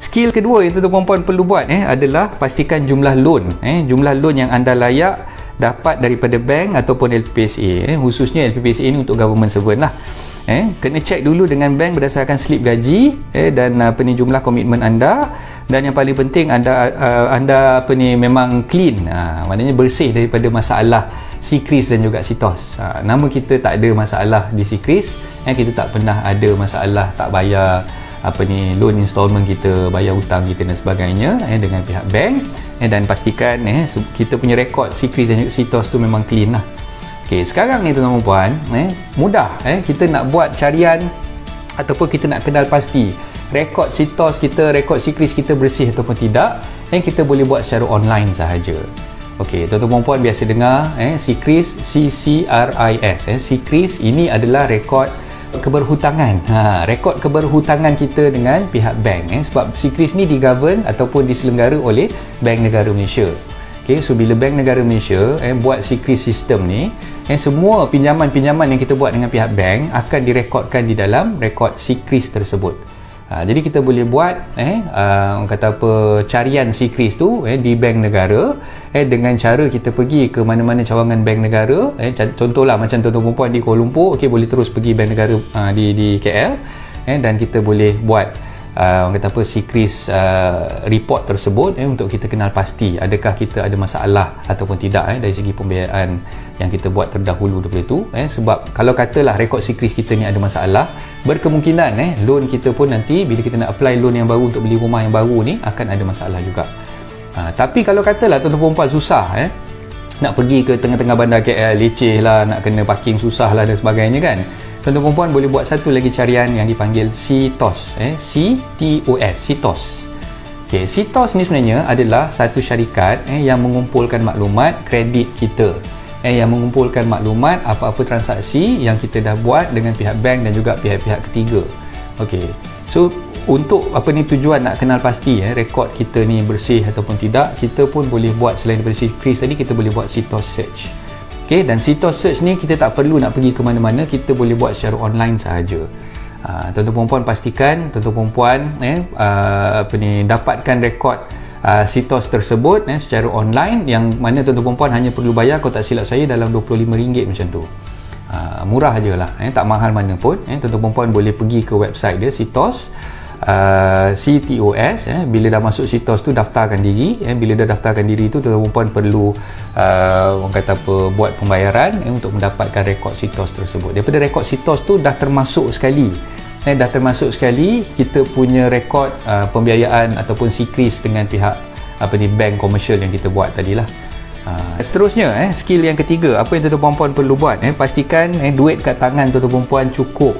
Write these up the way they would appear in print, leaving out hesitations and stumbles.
skill kedua yang tuan-tuan puan perlu buat adalah pastikan jumlah loan yang anda layak dapat daripada bank ataupun LPPSA. Khususnya LPPSA ni untuk government servant lah. Kena check dulu dengan bank berdasarkan slip gaji dan jumlah komitmen anda, dan yang paling penting anda memang clean, maknanya bersih daripada masalah SECRIS dan juga SITOS. Nama kita tak ada masalah di SECRIS, kita tak pernah ada masalah tak bayar loan installment kita, bayar hutang kita dan sebagainya dengan pihak bank, dan pastikan kita punya rekod SECRIS dan juga SITOS tu memang clean lah. Okey, sekarang ni tuan-tuan puan, mudah kita nak buat carian ataupun kita nak kenal pasti rekod SITOS kita, rekod SECRIS kita bersih ataupun tidak, kita boleh buat secara online sahaja. Okey, tuan-tuan puan biasa dengar SECRIS, CCRIS. SECRIS ini adalah rekod keberhutangan. Rekod keberhutangan kita dengan pihak bank, sebab SECRIS ni digovern ataupun diselenggara oleh Bank Negara Malaysia. Okay, so bila Bank Negara Malaysia buat SECRIS sistem ni, semua pinjaman-pinjaman yang kita buat dengan pihak bank akan direkodkan di dalam rekod SECRIS tersebut. Jadi kita boleh buat carian SECRIS tu di bank negara dengan cara kita pergi ke mana-mana cawangan bank negara. Contohlah macam tuan-tuan puan di Kuala Lumpur, boleh terus pergi bank negara di KL, dan kita boleh buat SECRIS report tersebut untuk kita kenal pasti adakah kita ada masalah ataupun tidak dari segi pembiayaan yang kita buat terdahulu daripada itu. Sebab kalau katalah rekod SECRIS kita ni ada masalah, berkemungkinan loan kita pun nanti bila kita nak apply loan yang baru untuk beli rumah yang baru ni akan ada masalah juga. Tapi kalau katalah tuan-tuan puan susah nak pergi ke tengah-tengah bandar KL, leceh lah, nak kena parking susah lah dan sebagainya kan, tuan-tuan puan boleh buat satu lagi carian yang dipanggil SITOS. CTOS, SITOS. Okay, SITOS ni sebenarnya adalah satu syarikat yang mengumpulkan maklumat kredit kita, yang mengumpulkan maklumat apa-apa transaksi yang kita dah buat dengan pihak bank dan juga pihak-pihak ketiga. Okey. So untuk tujuan nak kenal pasti rekod kita ni bersih ataupun tidak, kita pun boleh buat selain daripada SECRIS tadi, kita boleh buat SITOS search. Okey, dan SITOS search ni kita tak perlu nak pergi ke mana-mana, kita boleh buat secara online sahaja. Tuan-tuan puan pastikan tuan-tuan puan dapatkan rekod SITOS tersebut secara online, yang mana tuan-tuan puan hanya perlu bayar, kalau tak silap saya dalam RM25 macam tu. Murah je lah, tak mahal mana pun. Tuan-tuan puan boleh pergi ke website dia SITOS, CTOS. Bila dah masuk SITOS tu daftarkan diri. Bila dah daftarkan diri tu, tuan-tuan puan perlu buat pembayaran untuk mendapatkan rekod SITOS tersebut. Daripada rekod SITOS tu dah termasuk sekali kita punya rekod pembiayaan ataupun SECRIS dengan pihak bank komersial yang kita buat tadilah. Seterusnya skill yang ketiga, apa yang tuan-tuan puan perlu buat, pastikan duit kat tangan tuan-tuan puan cukup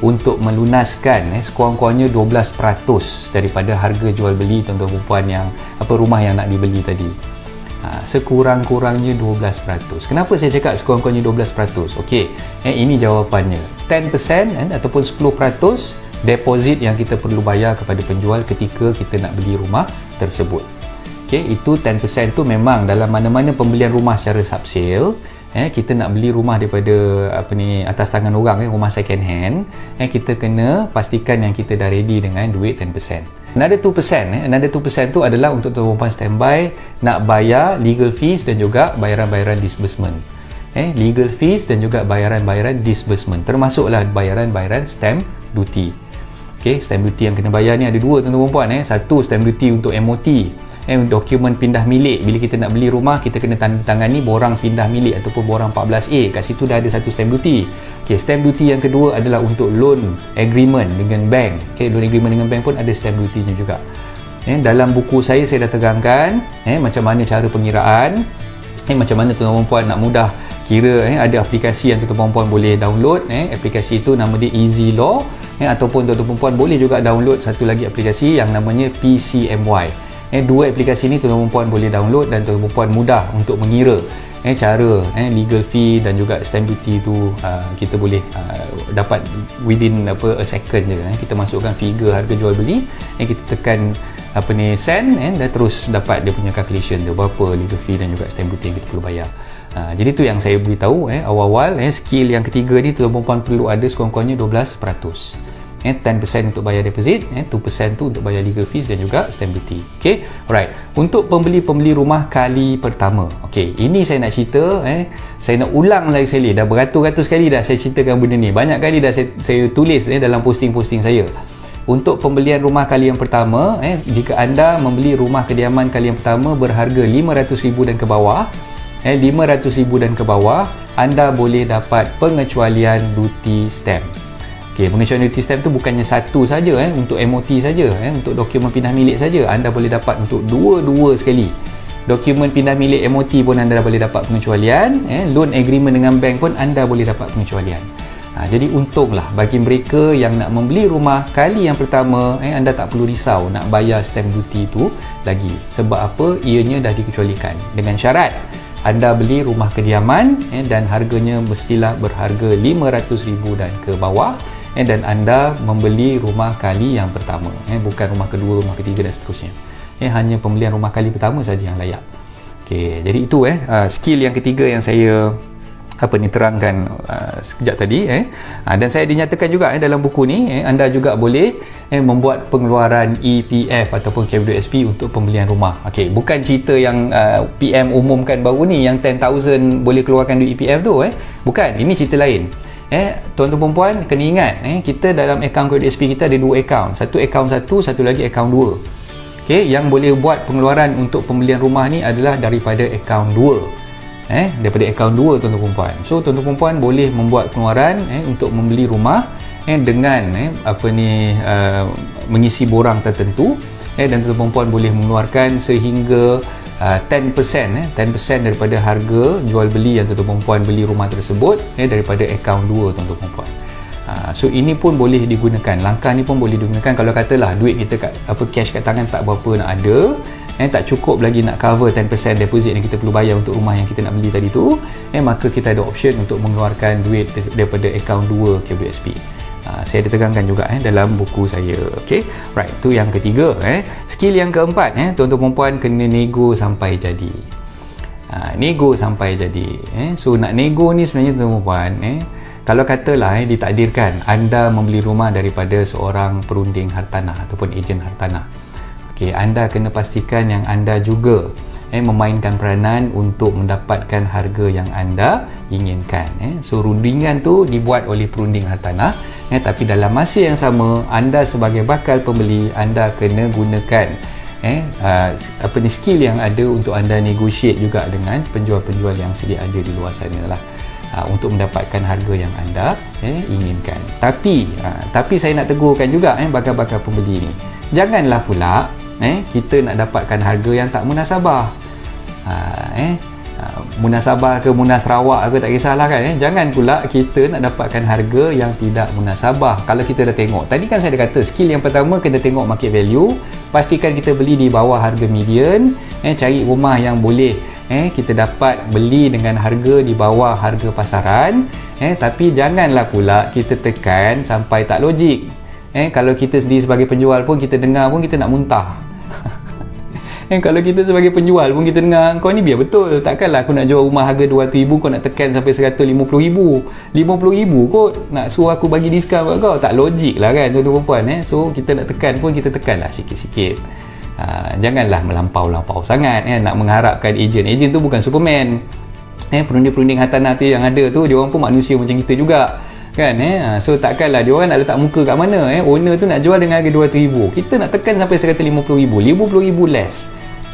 untuk melunaskan sekurang-kurangnya 12% daripada harga jual beli tuan-tuan puan yang rumah yang nak dibeli tadi. Sekurang-kurangnya 12%. Kenapa saya cakap sekurang-kurangnya 12%? Okey, ini jawapannya. 10% ataupun 10% deposit yang kita perlu bayar kepada penjual ketika kita nak beli rumah tersebut. Okey, itu 10% tu memang dalam mana-mana pembelian rumah secara subsale, kita nak beli rumah daripada atas tangan orang, rumah second hand, kita kena pastikan yang kita dah ready dengan duit 10%. Another 2% tu adalah untuk tuan-tuan standby nak bayar legal fees dan juga bayaran-bayaran disbursement. Legal fees dan juga bayaran-bayaran disbursement, termasuklah bayaran-bayaran stamp duty. Okey, stamp duty yang kena bayar ni ada dua tuan-tuan puan. Satu, stamp duty untuk MOT, dokumen pindah milik. Bila kita nak beli rumah, kita kena tangani borang pindah milik ataupun borang 14A. Kat situ dah ada satu stamp duty. Okay, stamp duty yang kedua adalah untuk loan agreement dengan bank. Okay, loan agreement dengan bank pun ada stamp duty-nya juga. Dalam buku saya dah terangkan macam mana cara pengiraan, macam mana tuan-tuan puan nak mudah kira. Ada aplikasi yang tuan-tuan puan boleh download. Aplikasi itu nama dia Easy Law, ataupun tuan-tuan puan boleh juga download satu lagi aplikasi yang namanya PCMY. Dua aplikasi ni tuan-tuan puan boleh download dan tuan-tuan puan mudah untuk mengira cara legal fee dan juga stamp duty tu. Kita boleh dapat within a second je. Kita masukkan figure harga jual beli, kita tekan send, dan terus dapat dia punya calculation dia berapa legal fee dan juga stamp duty yang kita perlu bayar. Jadi tu yang saya beritahu awal-awal. Skill yang ketiga ni tuan-tuan puan perlu ada sekurang-kurangnya 12%. 10% untuk bayar deposit, 2% tu untuk bayar legal fees dan juga stamp duty. Okey, alright. Untuk pembeli rumah kali pertama, okey, ini saya nak cerita, saya nak ulang lagi sekali, dah beratus-ratus kali dah saya ceritakan benda ni, banyak kali dah saya tulis dalam posting-posting saya. Untuk pembelian rumah kali yang pertama, jika anda membeli rumah kediaman kali yang pertama berharga RM500,000 dan ke bawah, RM500,000 dan ke bawah, anda boleh dapat pengecualian duty stamp. Okey, pengecualian duty stamp tu bukannya satu saja, untuk MOT saja, untuk dokumen pindah milik saja, anda boleh dapat untuk dua-dua sekali. Dokumen pindah milik MOT pun anda boleh dapat pengecualian, loan agreement dengan bank pun anda boleh dapat pengecualian. Jadi untunglah bagi mereka yang nak membeli rumah kali yang pertama, anda tak perlu risau nak bayar stamp duty tu lagi. Sebab apa? Ianya dah dikecualikan dengan syarat anda beli rumah kediaman dan harganya mestilah berharga RM500,000 dan ke bawah, dan anda membeli rumah kali yang pertama, bukan rumah kedua, rumah ketiga dan seterusnya. Hanya pembelian rumah kali pertama saja yang layak. Okey, jadi itu skill yang ketiga yang saya terangkan sekejap tadi, dan saya dinyatakan juga dalam buku ni, anda juga boleh membuat pengeluaran EPF ataupun KWSP untuk pembelian rumah. Okey, bukan cerita yang PM umumkan baru ni yang 10,000 boleh keluarkan duit EPF tu, bukan, ini cerita lain. Tuan-tuan perempuan kena ingat, kita dalam akaun KWSP kita ada dua akaun, satu akaun satu lagi akaun dua. Okey, yang boleh buat pengeluaran untuk pembelian rumah ni adalah daripada akaun dua. Daripada akaun 2 tuan-tuan perempuan. So tuan-tuan perempuan boleh membuat pengeluaran untuk membeli rumah dengan mengisi borang tertentu, dan tuan-tuan perempuan boleh mengeluarkan sehingga 10% daripada harga jual beli yang tuan-tuan perempuan beli rumah tersebut daripada akaun 2 tuan-tuan perempuan. So ini pun boleh digunakan, langkah ni pun boleh digunakan kalau katalah duit kita cash kat tangan tak berapa nak ada, tak cukup lagi nak cover 10% deposit yang kita perlu bayar untuk rumah yang kita nak beli tadi tu, maka kita ada option untuk mengeluarkan duit daripada akaun 2 KWSP. Saya ada terangkan juga dalam buku saya. Okey, right, tu yang ketiga. Skill yang keempat, tuan-tuan perempuan kena nego sampai jadi. Nego sampai jadi. So nak nego ni sebenarnya tuan-tuan perempuan, kalau katalah ditakdirkan anda membeli rumah daripada seorang perunding hartanah ataupun ejen hartanah, okey, anda kena pastikan yang anda juga memainkan peranan untuk mendapatkan harga yang anda inginkan. So rundingan tu dibuat oleh perunding hartanah, tapi dalam masa yang sama anda sebagai bakal pembeli, anda kena gunakan skill yang ada untuk anda negotiate juga dengan penjual-penjual yang sedia ada di luar sana lah, untuk mendapatkan harga yang anda inginkan. Tapi saya nak tegurkan juga bakal-bakal pembeli ni, janganlah pula kita nak dapatkan harga yang tak munasabah. Munasabah ke munasrawak ke tak kisahlah kan, jangan pula kita nak dapatkan harga yang tidak munasabah. Kalau kita dah tengok tadi kan saya dah kata, skill yang pertama kena tengok market value, pastikan kita beli di bawah harga median, cari rumah yang boleh kita dapat beli dengan harga di bawah harga pasaran, tapi janganlah pula kita tekan sampai tak logik. Kalau kita sendiri sebagai penjual pun kita dengar pun kita nak muntah. Kalau kita sebagai penjual pun kita dengar, kau ni biar betul, takkanlah aku nak jual rumah harga RM200,000 kau nak tekan sampai RM150,000, RM50,000 kau nak suruh aku bagi diskaun kat kau, tak logik lah kan tuan-tuan perempuan. So kita nak tekan pun kita tekanlah sikit-sikit. Janganlah melampau-lampau sangat, nak mengharapkan ejen tu bukan Superman. Perunding-perunding hartanah tu yang ada tu, dia orang pun manusia macam kita juga kan. So takkanlah dia orang nak letak muka kat mana, owner tu nak jual dengan harga RM200,000, kita nak tekan sampai RM150,000, RM50,000 less.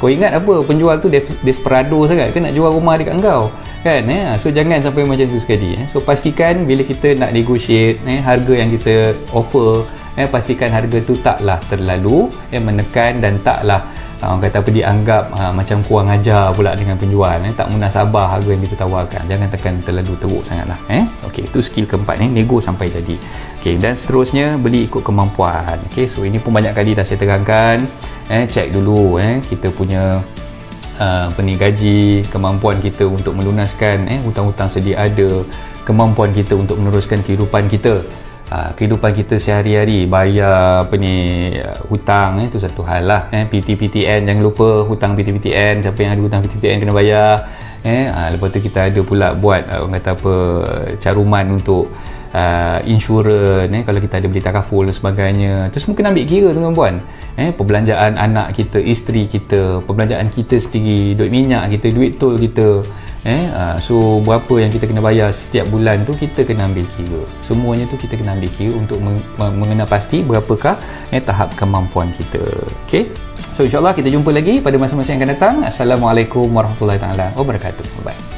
Kau ingat apa, penjual tu desperado sangat ke nak jual rumah dekat engkau kan. So jangan sampai macam tu sekali. So pastikan bila kita nak negotiate harga yang kita offer, pastikan harga tu taklah terlalu menekan dan taklah orang kata apa, dianggap macam kurang ajar pula dengan penjual, tak munasabah harga yang kita tawarkan. Jangan tekan terlalu teruk sangatlah. Okey, itu skill keempat, nego sampai jadi. Okey, dan seterusnya beli ikut kemampuan. Okey, so ini pun banyak kali dah saya terangkan. Cek dulu kita punya gaji, kemampuan kita untuk melunaskan hutang-hutang sedia ada, kemampuan kita untuk meneruskan kehidupan kita. Kehidupan kita sehari-hari, bayar hutang, itu satu hal lah. PT-PTN, jangan lupa hutang PT-PTN, siapa yang ada hutang PT-PTN kena bayar. Lepas tu kita ada pula buat orang kata apa, caruman untuk insurans, kalau kita ada beli takaful dan sebagainya, tu semua kena ambil kira tuan-puan. Perbelanjaan anak kita, isteri kita, perbelanjaan kita sendiri, duit minyak kita, duit tol kita, so berapa yang kita kena bayar setiap bulan tu kita kena ambil kira. Semuanya tu kita kena ambil kira untuk mengenal pasti berapakah tahap kemampuan kita. Okey, so insyaAllah kita jumpa lagi pada masa-masa yang akan datang. Assalamualaikum warahmatullahi wabarakatuh. Bye.